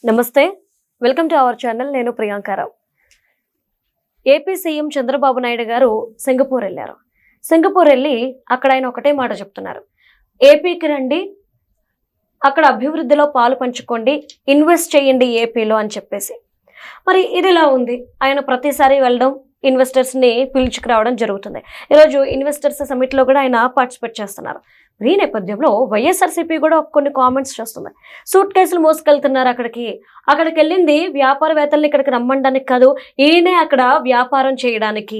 నమస్తే, welcome to our channel. నేను Priyanka Rao. AP CM Chandrababu Naidu గారు సింగపూర్ వెళ్ళారు. సింగపూర్ వెళ్ళి అక్కడ ఆయన ఒకటే మాట చెప్తున్నారు, ఏపీకి రండి, అక్కడ అభివృద్ధిలో పాలు పంచుకోండి, ఇన్వెస్ట్ చేయండి ఏపీలో అని చెప్పేసి. మరి ఇది ఇలా ఉంది, ఆయన ప్రతిసారి వెళ్ళడం, ఇన్వెస్టర్స్ని పిలుచుకురావడం జరుగుతుంది. ఈరోజు ఇన్వెస్టర్స్ సమిట్లో కూడా ఆయన పార్టిసిపేట్ చేస్తున్నారు. ఈ నేపథ్యంలో వైఎస్ఆర్సీపీ కూడా కొన్ని కామెంట్స్ చేస్తుంది. సూట్ కేసులు మోసుకెళ్తున్నారు అక్కడికి వెళ్ళింది వ్యాపారవేత్తల్ని ఇక్కడికి రమ్మడానికి కాదు, ఈయనే అక్కడ వ్యాపారం చేయడానికి,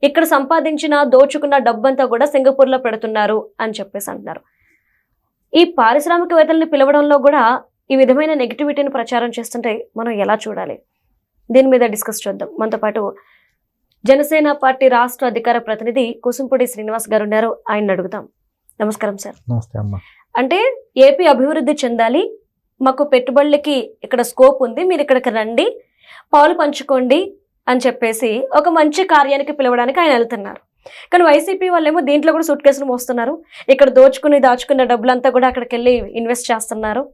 ఇక్కడ సంపాదించిన దోచుకున్న డబ్బంతా కూడా సింగపూర్లో పెడుతున్నారు అని చెప్పేసి అంటున్నారు. ఈ పారిశ్రామికవేత్తల్ని పిలవడంలో కూడా ఈ విధమైన నెగిటివిటీని ప్రచారం చేస్తుంటే మనం ఎలా చూడాలి? దీని మీద డిస్కస్ చేద్దాం. మనతో పాటు జనసేన పార్టీ రాష్ట్ర అధికార ప్రతినిధి కుసుంపూడి శ్రీనివాస్ గారు ఉన్నారు, ఆయన అడుగుతాం. నమస్కారం సార్. నమస్తే అమ్మా. అంటే ఏపీ అభివృద్ధి చెందాలి, మాకు పెట్టుబడులకి ఇక్కడ స్కోప్ ఉంది, మీరు ఇక్కడికి రండి, పాలు పంచుకోండి అని చెప్పేసి ఒక మంచి కార్యానికి పిలవడానికి ఆయన వెళ్తున్నారు. కానీ వైసీపీ వాళ్ళేమో దీంట్లో కూడా సూట్ కేసులు మోస్తున్నారు, ఇక్కడ దాచుకున్న డబ్బులంతా కూడా అక్కడికి వెళ్ళి ఇన్వెస్ట్ చేస్తున్నారు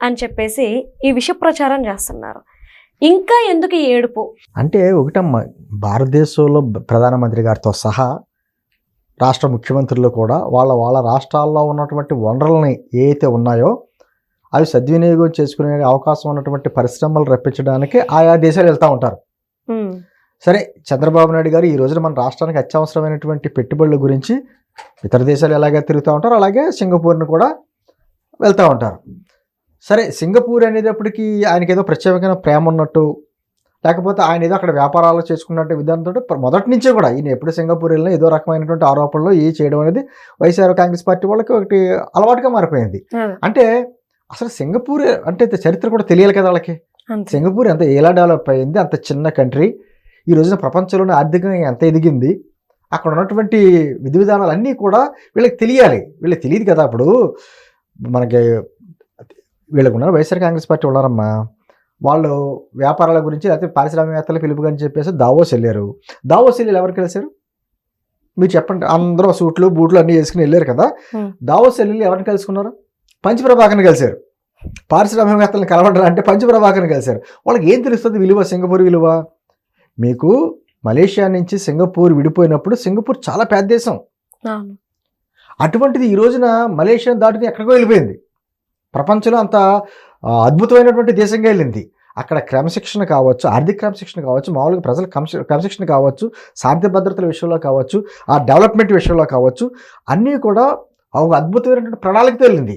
అని చెప్పేసి ఈ విష ప్రచారం చేస్తున్నారు. ఇంకా ఎందుకు ఈ ఏడుపు? అంటే ఒకటమ్మా, భారతదేశంలో ప్రధానమంత్రి గారితో సహా రాష్ట్ర ముఖ్యమంత్రులు కూడా వాళ్ళ రాష్ట్రాల్లో ఉన్నటువంటి వనరులని ఏవైతే ఉన్నాయో అవి సద్వినియోగం చేసుకునే అవకాశం ఉన్నటువంటి పరిశ్రమలు రప్పించడానికి ఆయా దేశాలు వెళ్తూ ఉంటారు. సరే, చంద్రబాబు నాయుడు గారు ఈ రోజున మన రాష్ట్రానికి అత్యవసరమైనటువంటి పెట్టుబడుల గురించి ఇతర దేశాలు ఎలాగే తిరుగుతూ ఉంటారు, అలాగే సింగపూర్ని కూడా వెళ్తూ ఉంటారు. సరే, సింగపూర్ అనేటప్పటికీ ఆయనకి ఏదో ప్రత్యేకమైన ప్రేమ ఉన్నట్టు, లేకపోతే ఆయన ఏదో అక్కడ వ్యాపారాలు చేసుకున్నట్టు విధానంతో మొదటి నుంచే కూడా ఈయన ఎప్పుడు సింగపూర్ వెళ్ళినా ఏదో రకమైనటువంటి ఆరోపణలు చేయడం అనేది వైఎస్ఆర్ కాంగ్రెస్ పార్టీ వాళ్ళకి ఒకటి అలవాటుగా మారిపోయింది. అంటే అసలు సింగపూర్ అంటే చరిత్ర కూడా తెలియాలి కదా వాళ్ళకి. సింగపూర్ ఎంత ఎలా డెవలప్ అయింది, అంత చిన్న కంట్రీ, ఈ రోజున ప్రపంచంలోనే ఆర్థికంగా ఎంత ఎదిగింది, అక్కడ ఉన్నటువంటి విధి విధానాలు అన్నీ కూడా వీళ్ళకి తెలియాలి. వీళ్ళకి తెలియదు కదా. అప్పుడు మనకి వీళ్ళకు ఉన్నారు, వైఎస్ఆర్ కాంగ్రెస్ పార్టీ ఉన్నారమ్మా, వాళ్ళు వ్యాపారాల గురించి లేకపోతే పారిశ్రామికవేత్తలు పిలుపుని చెప్పేసి దావోస్ వెళ్ళారు. దావోస్ వెళ్ళి ఎవరికి కలిశారు మీరు చెప్పండి? అందరూ సూట్లు బూట్లు అన్నీ వేసుకుని వెళ్ళారు కదా. దావోస్ వెళ్ళి ఎవరిని కలుసుకున్నారు? పంచప్రభాకర్ని కలిశారు. పారిశ్రామికవేత్తలను కలవడం అంటే పంచప్రభాకర్ని కలిశారు. వాళ్ళకి ఏం తెలుస్తుంది విలువ, సింగపూర్ విలువ? మీకు మలేషియా నుంచి సింగపూర్ విడిపోయినప్పుడు సింగపూర్ చాలా పెద్ద దేశం. అటువంటిది ఈ రోజున మలేషియా దాటుకుని ఎక్కడికో వెళ్ళిపోయింది. ప్రపంచంలో అంత అద్భుతమైనటువంటి దేశంగా వెళ్ళింది. అక్కడ క్రమశిక్షణ కావచ్చు, ఆర్థిక క్రమశిక్షణ కావచ్చు, మామూలుగా ప్రజల క్రమశిక్షణ కావచ్చు, శాంతి భద్రతల విషయంలో కావచ్చు, ఆ డెవలప్మెంట్ విషయంలో కావచ్చు, అన్నీ కూడా ఒక అద్భుతమైనటువంటి ప్రణాళికతో వెళ్ళింది.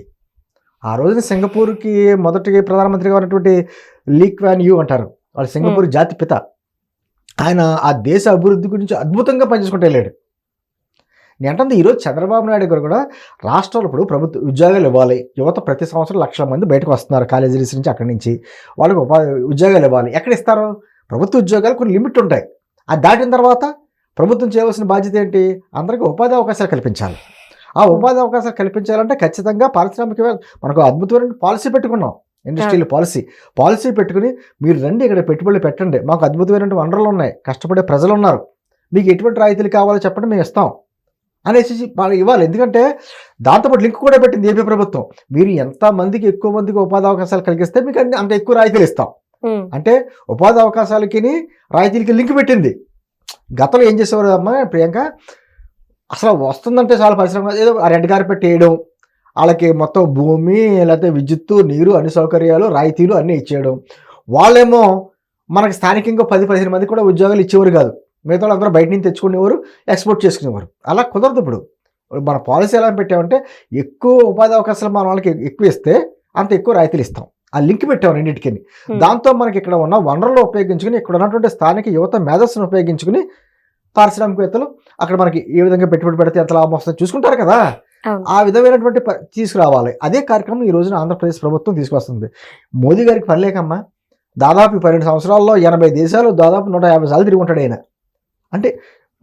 ఆ రోజున సింగపూర్కి మొదటి ప్రధానమంత్రిగా ఉన్నటువంటి లీ క్వాన్ యూ అంటారు, వాళ్ళు సింగపూర్ జాతి పిత. ఆయన ఆ దేశ అభివృద్ధి గురించి అద్భుతంగా పనిచేసుకుంటూ వెళ్ళాడు. నేనంటే ఈరోజు చంద్రబాబు నాయుడు గారు కూడా రాష్ట్రంలో ఇప్పుడు ప్రభుత్వ ఉద్యోగాలు ఇవ్వాలి, యువత ప్రతి సంవత్సరం 1,00,000 మంది బయటకు వస్తున్నారు కాలేజీస్ నుంచి, అక్కడి నుంచి వాళ్ళకి ఉద్యోగాలు ఇవ్వాలి. ఎక్కడ ఇస్తారు? ప్రభుత్వ ఉద్యోగాలు కొన్ని లిమిట్ ఉంటాయి. అది దాటిన తర్వాత ప్రభుత్వం చేయవలసిన బాధ్యత ఏంటి? అందరికీ ఉపాధి అవకాశాలు కల్పించాలి. ఆ ఉపాధి అవకాశాలు కల్పించాలంటే ఖచ్చితంగా పారిశ్రామిక మనకు అద్భుతమైన పాలసీ పెట్టుకున్నాం, ఇండస్ట్రియల్ పాలసీ పెట్టుకుని మీరు రండి, ఇక్కడ పెట్టుబడులు పెట్టండి, మాకు అద్భుతమైన వనరులు ఉన్నాయి, కష్టపడే ప్రజలు ఉన్నారు, మీకు ఎటువంటి రాయితీలు కావాలో చెప్పండి, మేము ఇస్తాం అనేసి ఇవ్వాలి. ఎందుకంటే దాంతోపాటు లింక్ కూడా పెట్టింది ఏపీ ప్రభుత్వం, మీరు ఎంతమందికి ఎక్కువ మందికి ఉపాధి అవకాశాలు కలిగిస్తే మీకు అంత ఎక్కువ రాయితీలు ఇస్తాం. అంటే ఉపాధి అవకాశాలకి రాయితీలకి లింక్ పెట్టింది. గతంలో ఏం చేసేవారు అమ్మా ప్రియాంక, అసలు వస్తుందంటే చాలా పరిశ్రమ ఏదో రెడ్ కార్పెట్ వేయడం, వాళ్ళకి మొత్తం భూమి లేకపోతే విద్యుత్తు, నీరు, అన్ని సౌకర్యాలు, రాయితీలు అన్నీ ఇచ్చేయడం. వాళ్ళేమో మనకి స్థానికంగా 10-15 మంది కూడా ఉద్యోగాలు ఇచ్చేవారు కాదు, మిగతా అందరూ బయట నుంచి తెచ్చుకునేవారు, ఎక్స్పోర్ట్ చేసుకునేవారు. అలా కుదరదు. ఇప్పుడు మన పాలసీ ఎలా పెట్టామంటే ఎక్కువ ఉపాధి అవకాశాలు మన వాళ్ళకి ఎక్కువ ఇస్తే అంత ఎక్కువ రాయితీలు ఇస్తాం. ఆ లింక్ పెట్టాం రెండింటికి. దాంతో మనకి ఇక్కడ ఉన్న వనరులు ఉపయోగించుకుని, ఇక్కడ ఉన్నటువంటి స్థానిక యువత మేధస్సును ఉపయోగించుకుని పారిశ్రామికవేత్తలు అక్కడ మనకి ఏ విధంగా పెట్టుబడి పెడితే ఎంత లాభం వస్తుందో చూసుకుంటారు కదా. ఆ విధమైనటువంటి తీసుకురావాలి. అదే కార్యక్రమం ఈ రోజున ఆంధ్రప్రదేశ్ ప్రభుత్వం తీసుకొస్తుంది. మోదీ గారికి పనిలేకమ్మా, దాదాపు 12 సంవత్సరాల్లో 80 దేశాలు దాదాపు 150 సార్లు తిరిగి ఉంటాడు ఆయన. అంటే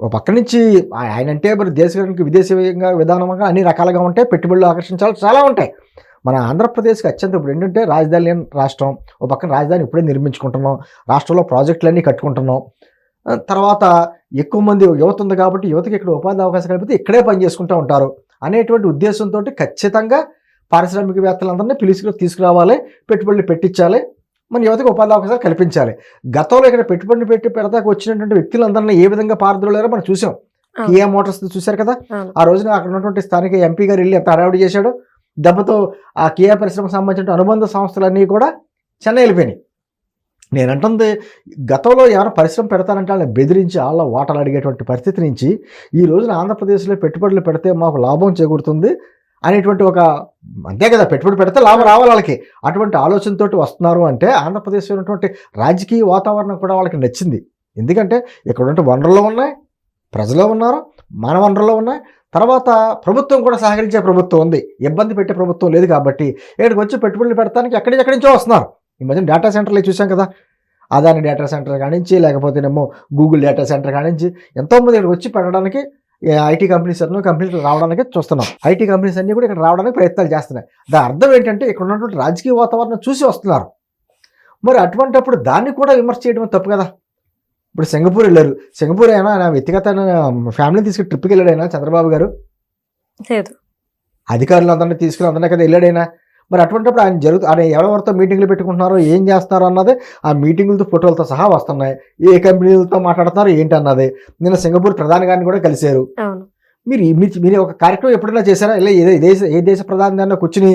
ఒక పక్క నుంచి ఆయన అంటే మరి దేశానికి విదేశీ విధానంగా అన్ని రకాలుగా ఉంటాయి, పెట్టుబడులు ఆకర్షించాలి చాలా ఉంటాయి. మన ఆంధ్రప్రదేశ్కి అత్యంత ఇప్పుడు ఏంటంటే రాజధాని లేని రాష్ట్రం, ఒక పక్కన రాజధాని ఇప్పుడే నిర్మించుకుంటున్నాం, రాష్ట్రంలో ప్రాజెక్టులన్నీ కట్టుకుంటున్నాం, తర్వాత ఎక్కువ మంది యువత ఉంది కాబట్టి యువతకి ఇక్కడ ఉపాధి అవకాశం కలిపితే ఇక్కడే పని చేసుకుంటూ ఉంటారు అనేటువంటి ఉద్దేశంతో ఖచ్చితంగా పారిశ్రామికవేత్తలందరినీ తీసుకురావాలి, పెట్టుబడులు పెట్టించాలి, మన యువతకు ఉపాధి అవకాశాలు కల్పించాలి. గతంలో ఇక్కడ పెట్టుబడి పెడతాకు వచ్చినటువంటి వ్యక్తులందరినీ ఏ విధంగా పారద్రోలారో మనం చూసాం. కియా మోటార్స్ చూశారు కదా, ఆ రోజున అక్కడ ఉన్నటువంటి స్థానిక ఎంపీ గారు వెళ్ళి ఎంత హడావిడి చేశాడో. దెబ్బతో ఆ కియా పరిశ్రమకు సంబంధించిన అనుబంధ సంస్థలన్నీ కూడా చెన్నై వెళ్ళిపోయినాయి. నేనంటుంది గతంలో ఎవరైనా పరిశ్రమ పెడతానంటే వాళ్ళని బెదిరించి వాళ్ళ ఓటలు అడిగేటువంటి పరిస్థితి నుంచి ఈ రోజున ఆంధ్రప్రదేశ్లో పెట్టుబడులు పెడితే మాకు లాభం చేకూరుతుంది అనేటువంటి ఒక, అంతే కదా, పెట్టుబడి పెడితే లాభం రావాలి వాళ్ళకి, అటువంటి ఆలోచనతోటి వస్తున్నారు అంటే ఆంధ్రప్రదేశ్లో ఉన్నటువంటి రాజకీయ వాతావరణం కూడా వాళ్ళకి నచ్చింది. ఎందుకంటే ఇక్కడ ఉన్నటువంటి వనరులు ఉన్నాయి, ప్రజలు ఉన్నారు, మన వనరులు ఉన్నాయి, తర్వాత ప్రభుత్వం కూడా సహకరించే ప్రభుత్వం ఉంది, ఇబ్బంది పెట్టే ప్రభుత్వం లేదు. కాబట్టి ఇక్కడికి వచ్చి పెట్టుబడులు పెడతానికి ఎక్కడి నుంచో వస్తున్నారు. ఈ మధ్యన డేటా సెంటర్లు చూసాం కదా, అదాని డేటా సెంటర్ కానించి లేకపోతేనేమో గూగుల్ డేటా సెంటర్ కానించి ఎంతోమంది ఇక్కడికి వచ్చి పెట్టడానికి ఐటీ కంపెనీలు రావడానికి చూస్తున్నాం. ఐటీ కంపెనీస్ అన్నీ కూడా ఇక్కడ రావడానికి ప్రయత్నాలు చేస్తున్నాయి. దాని అర్థం ఏంటంటే ఇక్కడ ఉన్నటువంటి రాజకీయ వాతావరణం చూసి వస్తున్నారు. మరి అటువంటిప్పుడు దాన్ని కూడా విమర్శ చేయడం తప్పు కదా. ఇప్పుడు సింగపూర్ వెళ్ళారు, సింగపూర్ అయినా ఆయన వ్యక్తిగత ఫ్యామిలీని తీసుకుని ట్రిప్కి వెళ్ళాడైనా చంద్రబాబు గారు, అధికారులు అందరినీ తీసుకుని అందరినీ కదా వెళ్ళాడైనా. మరి అటువంటిప్పుడు ఆయన ఎవరెవరితో మీటింగ్లు పెట్టుకుంటున్నారో ఏం చేస్తున్నారో అన్నది ఆ మీటింగులతో ఫోటోలతో సహా వస్తున్నాయి. ఏ కంపెనీలతో మాట్లాడుతున్నారో ఏంటి అన్నది. నిన్న సింగపూర్ ప్రధాని గారిని కూడా కలిశారు. మీరు ఒక కార్యక్రమం ఎప్పుడైనా చేశారా? ఇలా ఏ దేశ ప్రధాని దాన్ని కూర్చుని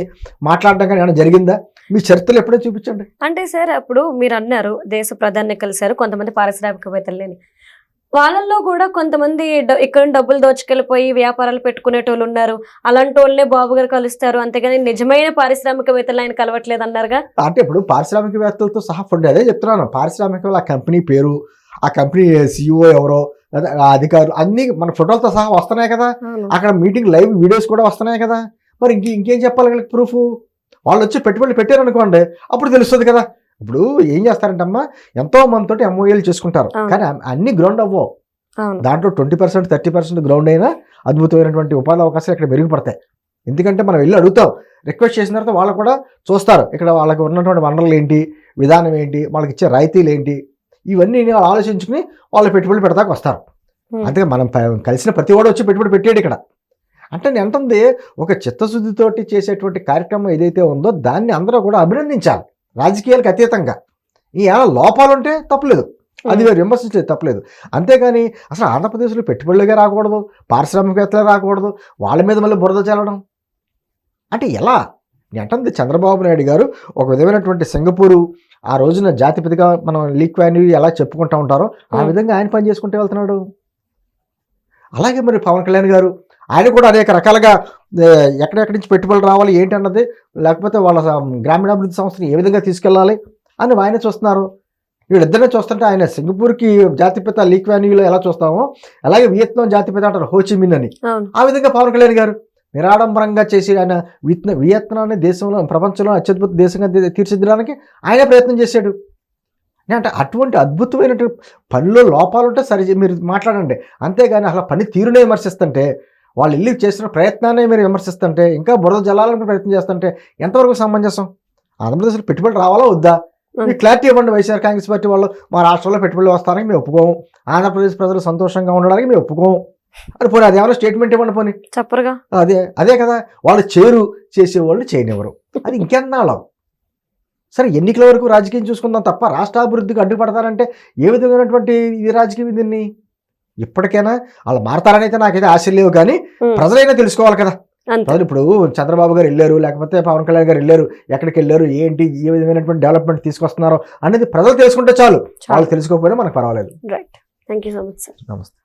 మాట్లాడడం కానీ ఏమైనా జరిగిందా? మీ చరిత్రలు ఎప్పుడైనా చూపించండి. అంటే సార్ అప్పుడు మీరు అన్నారు దేశ ప్రధాని కలిశారు, కొంతమంది పారిశ్రామికవేత్తలని, వాళ్ళల్లో కూడా కొంతమంది ఇక్కడ డబ్బులు దోచుకెళ్ళిపోయి వ్యాపారాలు పెట్టుకునేటోళ్ళు ఉన్నారు. అలాంటి వాళ్ళనే బాబు గారు కలుస్తారు, అంతేగాని నిజమైన పారిశ్రామికవేత్తలు ఆయన కలవట్లేదు అన్నారుగా. అంటే ఇప్పుడు పారిశ్రామికవేత్తలతో సహా ఫుడ్ అదే చెప్తున్నాను. పారిశ్రామికవేత్తలు ఆ కంపెనీ పేరు, ఆ కంపెనీ CEO ఎవరో, ఆ అధికారులు అన్ని మన ఫోటోలతో సహా వస్తున్నాయి కదా. అక్కడ మీటింగ్ లైవ్ వీడియోస్ కూడా వస్తున్నాయి కదా. మరి ఇంకేం చెప్పాలి వీళ్ళకి ప్రూఫ్? వాళ్ళు వచ్చి పెట్టుబడులు పెట్టారనుకోండి, అప్పుడు తెలుస్తుంది కదా. ఇప్పుడు ఏం చేస్తారంటమ్మా, ఎంతో మందితోటి MOUలు చేసుకుంటారు, కానీ అన్ని గ్రౌండ్ అవ్వవు. దాంట్లో 20% 30% గ్రౌండ్ అయినా అద్భుతమైనటువంటి ఉపాధి అవకాశాలు ఇక్కడ మెరుగుపడతాయి. ఎందుకంటే మనం వెళ్ళి అడుగుతాం, రిక్వెస్ట్ చేసిన తర్వాత వాళ్ళు కూడా చూస్తారు ఇక్కడ వాళ్ళకి ఉన్నటువంటి వనరులు ఏంటి, విధానం ఏంటి, వాళ్ళకి ఇచ్చే రాయితీలు ఏంటి, ఇవన్నీ ఆలోచించుకుని వాళ్ళు పెట్టుబడులు పెడతాకు వస్తారు. అంతే మనం కలిసిన ప్రతి వాడు వచ్చి పెట్టుబడి పెట్టాడు ఇక్కడ. అంటే నేను అంటుంది ఒక చిత్తశుద్ధితోటి చేసేటువంటి కార్యక్రమం ఏదైతే ఉందో దాన్ని అందరూ కూడా అభినందించాలి, రాజకీయాలకు అతీతంగా. ఈ ఏమైనా లోపాలు ఉంటే తప్పలేదు, అది విమర్శించేది తప్పలేదు. అంతేగాని అసలు ఆంధ్రప్రదేశ్లో పెట్టుబడులుగా రాకూడదు, పారిశ్రామికవేత్తలు రాకూడదు, వాళ్ళ మీద మళ్ళీ బురద చల్లడం అంటే ఎలా? నేను అంటుంది చంద్రబాబు నాయుడు గారు ఒక విధమైనటువంటి సింగపూరు ఆ రోజున జాతిపతిగా మనం లీక్ వాల్యూ ఎలా చెప్పుకుంటూ ఉంటారో ఆ విధంగా ఆయన పని చేసుకుంటూ వెళ్తున్నాడు. అలాగే మరి పవన్ కళ్యాణ్ గారు, ఆయన కూడా అనేక రకాలుగా ఎక్కడెక్కడి నుంచి పెట్టుబడులు రావాలి ఏంటి అన్నది, లేకపోతే వాళ్ళ గ్రామీణాభివృద్ధి సంస్థని ఏ విధంగా తీసుకెళ్ళాలి అని ఆయన చూస్తున్నారు. వీళ్ళిద్దరినే చూస్తుంటే ఆయన సింగపూర్కి జాతిపిత లీక్ వాన్యూలో ఎలా చూస్తామో అలాగే వియత్నాం జాతిపిత అంటారు హోచిమిన్ అని, ఆ విధంగా పవన్ కళ్యాణ్ గారు నిరాడంబరంగా చేసి ఆయన వియత్నాన్ని దేశంలో ప్రపంచంలో అత్యద్భుత దేశంగా తీర్చిదిద్దడానికి ఆయన ప్రయత్నం చేశాడు. అంటే అటువంటి అద్భుతమైనటువంటి పనిలో లోపాలు ఉంటే సరి మీరు మాట్లాడండి, అంతేగాని అసలు పని తీరునే విమర్శిస్తుంటే, వాళ్ళు వెళ్ళి చేసిన ప్రయత్నాన్ని మీరు విమర్శిస్తుంటే, ఇంకా బురద జల్లాలని ప్రయత్నం చేస్తుంటే ఎంతవరకు సమంజసం? ఆంధ్రప్రదేశ్లో పెట్టుబడి రావాలా వద్దా? మీరు క్లారిటీ ఇవ్వండి. వైఎస్ఆర్ కాంగ్రెస్ పార్టీ వాళ్ళు మా రాష్ట్రంలో పెట్టుబడులు వస్తానికి మేము ఒప్పుకోము, ఆంధ్రప్రదేశ్ ప్రజలు సంతోషంగా ఉండడానికి మేము ఒప్పుకోము అని పోనీ అది ఏమైనా స్టేట్మెంట్ ఇవ్వండి పోనీ. చెప్పరుగా అదే కదా, వాళ్ళు చేసేవాళ్ళు చేయనివ్వరు, అది ఇంకెన్నాళ్ళం. సరే ఎన్నికల వరకు రాజకీయం చూసుకుందాం తప్ప రాష్ట్రాభివృద్ధికి అడ్డుపడతారంటే ఏ విధమైనటువంటి ఇది రాజకీయం దీన్ని? ఇప్పటికైనా వాళ్ళు మారతారని అయితే నాకైతే ఆశ లేవు, కానీ ప్రజలైనా తెలుసుకోవాలి కదా. ప్రజలు ఇప్పుడు చంద్రబాబు గారు వెళ్ళారు, లేకపోతే పవన్ కళ్యాణ్ గారు వెళ్ళారు, ఎక్కడికి వెళ్ళారు, ఏంటి, ఏ విధమైనటువంటి డెవలప్మెంట్ తీసుకొస్తున్నారో అనేది ప్రజలు తెలుసుకుంటే చాలు. వాళ్ళు తెలుసుకోకపోయినా మనకు పర్వాలేదు. Right, thank you so much sir. నమస్తే.